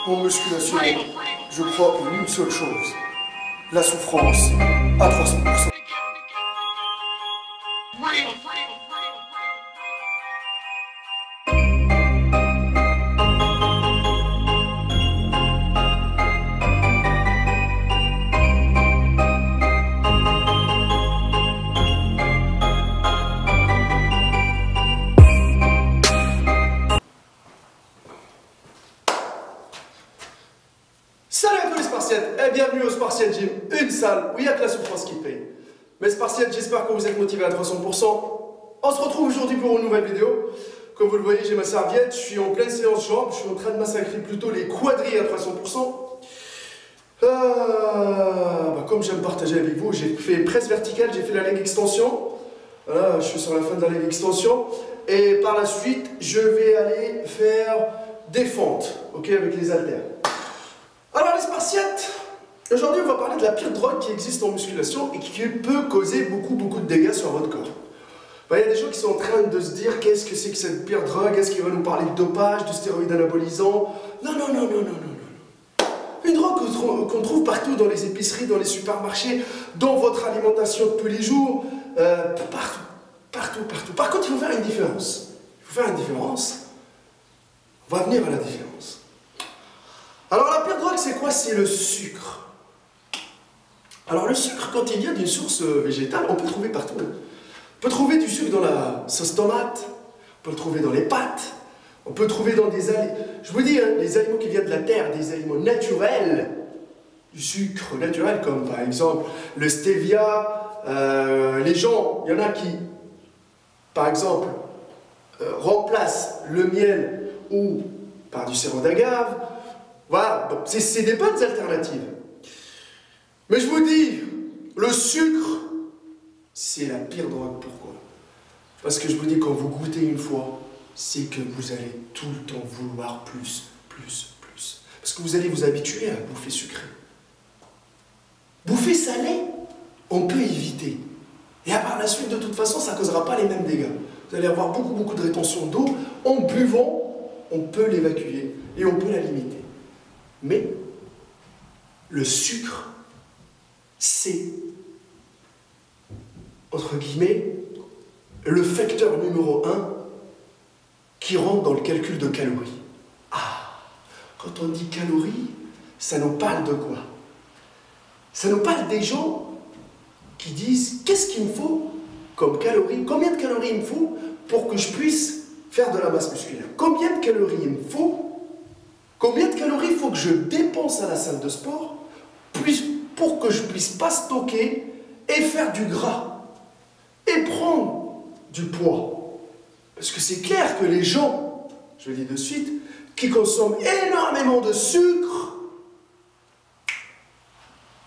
En musculation, je crois en une seule chose, la souffrance à 300%. Salut à tous les Spartiates et bienvenue au Spartiate Gym, une salle où il n'y a que la souffrance qui paye. Mes Spartiates, j'espère que vous êtes motivés à 300%. On se retrouve aujourd'hui pour une nouvelle vidéo. Comme vous le voyez, j'ai ma serviette, je suis en pleine séance jambes, je suis en train de massacrer plutôt les quadris à 300%. Comme j'aime partager avec vous, j'ai fait presse verticale, j'ai fait la leg extension. Voilà, je suis sur la fin de la leg extension. Et par la suite, je vais aller faire des fentes, ok, avec les haltères. Alors les Spartiates, aujourd'hui on va parler de la pire drogue qui existe en musculation et qui peut causer beaucoup de dégâts sur votre corps. Il y a des gens qui sont en train de se dire qu'est-ce que c'est que cette pire drogue, est-ce qu'il va nous parler de dopage, de stéroïdes anabolisants? Non. Une drogue qu'on trouve partout dans les épiceries, dans les supermarchés, dans votre alimentation de tous les jours, partout. Par contre, il faut faire une différence. On va venir à la différence. Alors la pire drogue c'est quoi? C'est le sucre. Alors le sucre, quand il vient d'une source végétale, on peut le trouver partout. On peut trouver du sucre dans la sauce tomate, on peut le trouver dans les pâtes, on peut le trouver dans des aliments. Je vous dis, hein, les aliments qui viennent de la terre, des aliments naturels, du sucre naturel, comme par exemple le stevia. Les gens, il y en a qui, par exemple, remplacent le miel ou par du sirop d'agave. Voilà, c'est des bonnes alternatives. Mais je vous dis, le sucre, c'est la pire drogue. Pourquoi? Parce que je vous dis, quand vous goûtez une fois, c'est que vous allez tout le temps vouloir plus. Parce que vous allez vous habituer à bouffer sucré. Bouffer salé, on peut éviter. Et à par la suite, de toute façon, ça ne causera pas les mêmes dégâts. Vous allez avoir beaucoup de rétention d'eau. En buvant, on peut l'évacuer et on peut la limiter. Mais le sucre, c'est, entre guillemets, le facteur numéro 1 qui rentre dans le calcul de calories. Quand on dit calories, ça nous parle de quoi? Ça nous parle des gens qui disent qu'est-ce qu'il me faut comme calories? Combien de calories il me faut pour que je puisse faire de la masse musculaire? Combien de calories il me faut? Combien de calories il faut que je dépense à la salle de sport pour que je ne puisse pas stocker et faire du gras et prendre du poids? Parce que c'est clair que les gens, je le dis de suite, qui consomment énormément de sucre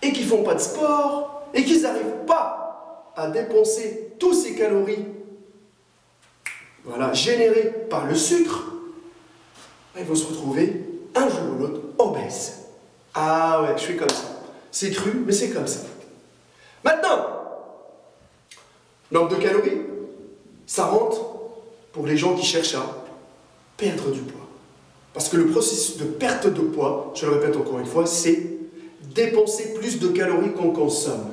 et qui ne font pas de sport et qui n'arrivent pas à dépenser toutes ces calories générées par le sucre, ils vont se retrouver un jour ou l'autre obèses. Ah ouais, je suis comme ça. C'est cru, mais c'est comme ça. Maintenant, nombre de calories, ça rentre pour les gens qui cherchent à perdre du poids. Parce que le processus de perte de poids, je le répète encore une fois, c'est dépenser plus de calories qu'on consomme.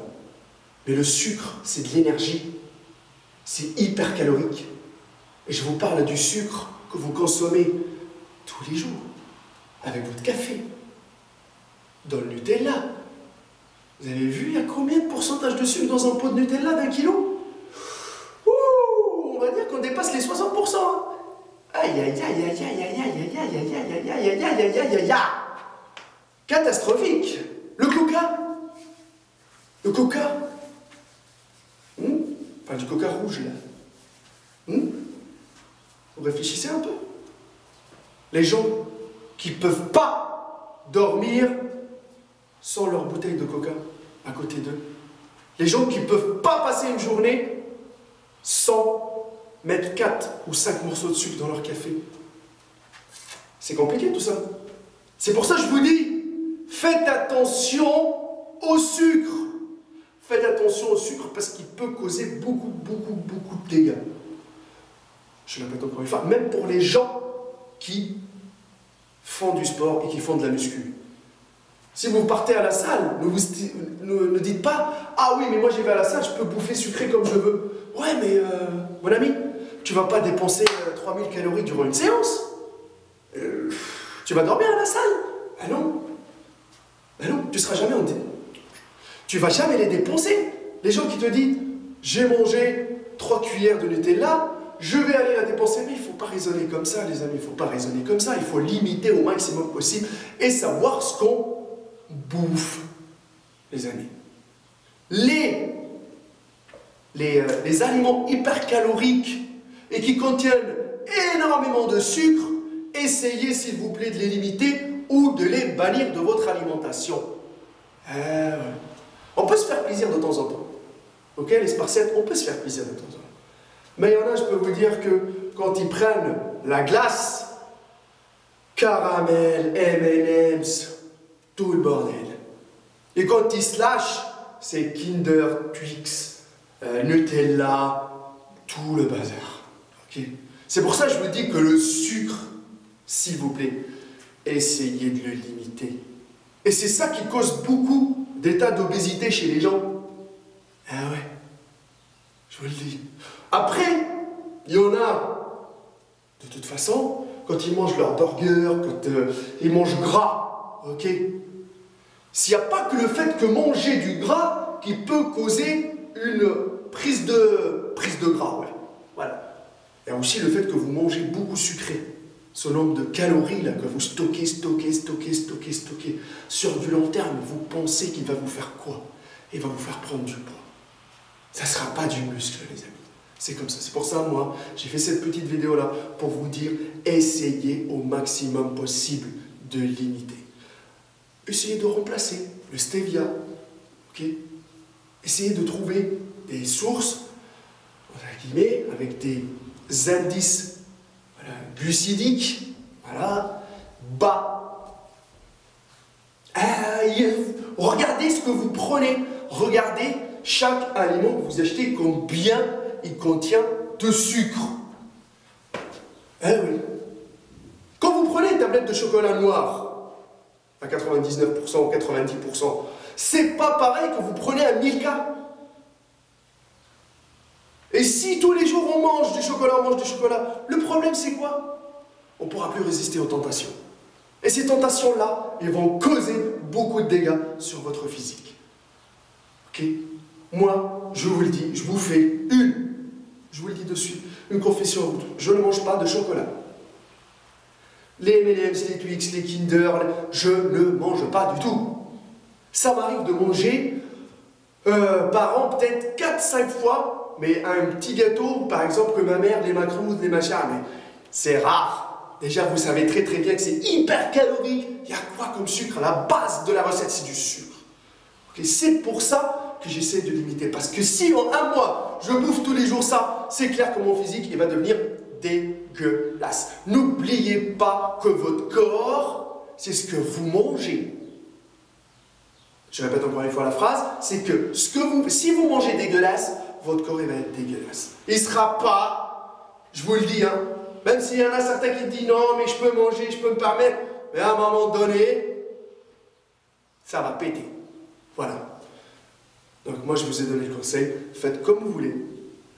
Mais le sucre, c'est de l'énergie. C'est hyper calorique. Et je vous parle du sucre que vous consommez tous les jours. Avec votre café, dans le Nutella. Vous avez vu, il y a combien de pourcentage de sucre dans un pot de Nutella d'1 kilo? On va dire qu'on dépasse les 60%. Aïe. Catastrophique. Le coca. Enfin, du coca rouge, là. Vous réfléchissez un peu? Les gens qui ne peuvent pas dormir sans leur bouteille de coca à côté d'eux. Les gens qui ne peuvent pas passer une journée sans mettre 4 ou 5 morceaux de sucre dans leur café. C'est compliqué tout ça. C'est pour ça que je vous dis, faites attention au sucre. Faites attention au sucre parce qu'il peut causer beaucoup de dégâts. Je le répète encore une fois, même pour les gens qui font du sport et qui font de la muscu. Si vous partez à la salle, ne dites pas « Ah oui, mais moi j'y vais à la salle, je peux bouffer sucré comme je veux. » Ouais, mais mon ami, tu vas pas dépenser 3000 calories durant une séance. Tu vas dormir à la salle. Ah non. Ah non, tu seras jamais en dé. Tu vas jamais les dépenser. Les gens qui te disent « J'ai mangé 3 cuillères de Nutella, je vais aller la dépenser. » Mais il ne faut pas raisonner comme ça, les amis. Il ne faut pas raisonner comme ça. Il faut limiter au maximum possible et savoir ce qu'on bouffe, les amis. Les aliments hypercaloriques et qui contiennent énormément de sucre, essayez s'il vous plaît de les limiter ou de les bannir de votre alimentation. On peut se faire plaisir de temps en temps. Ok, les Spartiates, on peut se faire plaisir de temps en temps. Mais il y en a, je peux vous dire que quand ils prennent la glace, caramel, M&M's, tout le bordel. Et quand ils se lâchent, c'est Kinder, Twix, Nutella, tout le bazar. Okay. C'est pour ça que je vous dis que le sucre, s'il vous plaît, essayez de le limiter. Et c'est ça qui cause beaucoup d'états d'obésité chez les gens. Ah ouais, je vous le dis. Après, il y en a, de toute façon, quand ils mangent leur burger, quand ils mangent gras, ok? S'il n'y a pas que le fait que manger du gras qui peut causer une prise de gras, ouais. Voilà. Il y a aussi le fait que vous mangez beaucoup sucré. Ce nombre de calories là que vous stockez sur du long terme, vous pensez qu'il va vous faire quoi? Il va vous faire prendre du poids. Ça ne sera pas du muscle, les amis. C'est comme ça. C'est pour ça, moi, j'ai fait cette petite vidéo-là pour vous dire, essayez au maximum possible de limiter. Essayez de remplacer le stevia, ok? Essayez de trouver des sources, entre guillemets, avec des indices glucidiques, voilà, bas. Regardez ce que vous prenez, regardez chaque aliment que vous achetez, combien il contient de sucre. Eh oui. Quand vous prenez une tablette de chocolat noir, à 99% ou 90%, c'est pas pareil que vous prenez un Milka. Et si tous les jours on mange du chocolat, le problème c'est quoi? On ne pourra plus résister aux tentations. Et ces tentations-là, elles vont causer beaucoup de dégâts sur votre physique. Ok? Moi, je vous le dis, je vous fais je vous le dis de suite, une confession. Je ne mange pas de chocolat. Les M&M's, les Twix, les Kinder, je ne mange pas du tout. Ça m'arrive de manger par an peut-être 4-5 fois, mais un petit gâteau, par exemple, que ma mère, les macrous, les machins, mais c'est rare. Déjà, vous savez très bien que c'est hyper calorique. Il y a quoi comme sucre? À la base de la recette, c'est du sucre. Okay, c'est pour ça que j'essaie de limiter. Parce que si en un mois, je bouffe tous les jours ça, c'est clair que mon physique, il va devenir dégueulasse. N'oubliez pas que votre corps, c'est ce que vous mangez. Je répète encore une fois la phrase, c'est que si vous mangez dégueulasse, votre corps il va être dégueulasse. Il ne sera pas, je vous le dis, hein, même s'il y en a certains qui disent non, mais je peux manger, je peux me permettre, mais à un moment donné, ça va péter. Voilà. Donc moi je vous ai donné le conseil, faites comme vous voulez.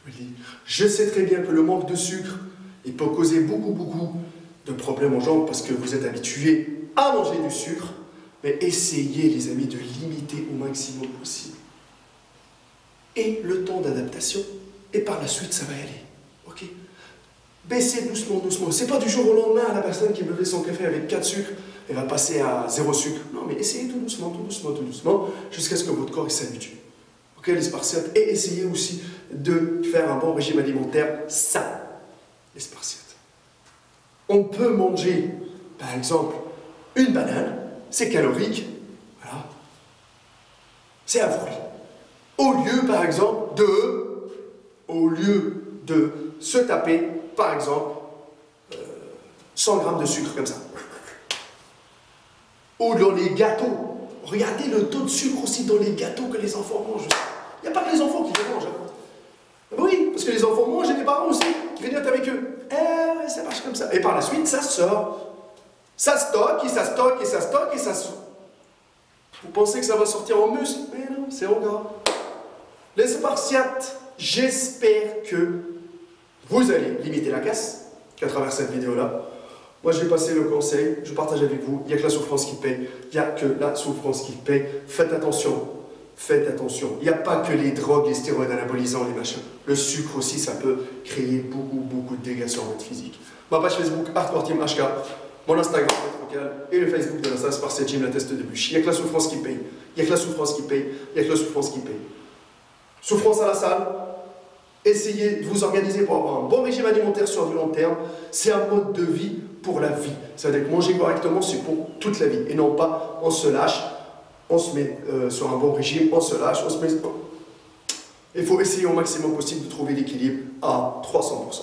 Je vous le dis. Je sais très bien que le manque de sucre, il peut causer beaucoup de problèmes aux jambes parce que vous êtes habitués à manger du sucre. Mais essayez, les amis, de limiter au maximum possible. Et le temps d'adaptation, et par la suite, ça va aller. Ok? Baissez doucement. C'est pas du jour au lendemain, la personne qui buvait son café avec 4 sucres, elle va passer à 0 sucre. Non, mais essayez tout doucement, jusqu'à ce que votre corps s'habitue. Ok, les Spartiates? Et essayez aussi de faire un bon régime alimentaire sain, les Spartiates. On peut manger, par exemple, une banane. C'est calorique, voilà. C'est un fruit. Au lieu, par exemple, de se taper, par exemple, 100 grammes de sucre, comme ça. Ou dans les gâteaux. Regardez le taux de sucre aussi dans les gâteaux que les enfants mangent. Il n'y a pas que les enfants qui les mangent. Hein. Oui, parce que les enfants mangent et les parents aussi, qui grignotent avec eux. ça marche comme ça. Et par la suite, ça sort. Ça stocke, et ça stocke, et ça stocke, et ça sort. Vous pensez que ça va sortir en muscle? Mais non, c'est en gras. Les Spartiates, j'espère que vous allez limiter la casse à travers cette vidéo-là. Moi, j'ai passé le conseil, je partage avec vous, il n'y a que la souffrance qui paye. Il n'y a que la souffrance qui paye. Faites attention. Faites attention. Il n'y a pas que les drogues, les stéroïdes anabolisants, les machins. Le sucre aussi, ça peut créer beaucoup de dégâts sur votre physique. Ma page Facebook, Hardcore Team HK. Mon Instagram, et le Facebook de la SAS par cette gym, la test de bûche. Il n'y a que la souffrance qui paye. Il n'y a que la souffrance qui paye. Il n'y a que la souffrance qui paye. Souffrance à la salle. Essayez de vous organiser pour avoir un bon régime alimentaire sur du long terme. C'est un mode de vie pour la vie. Ça veut dire que manger correctement, c'est pour toute la vie. Et non pas, on se lâche, on se met sur un bon régime, on se lâche, on se met... Il faut essayer au maximum possible de trouver l'équilibre à 300%.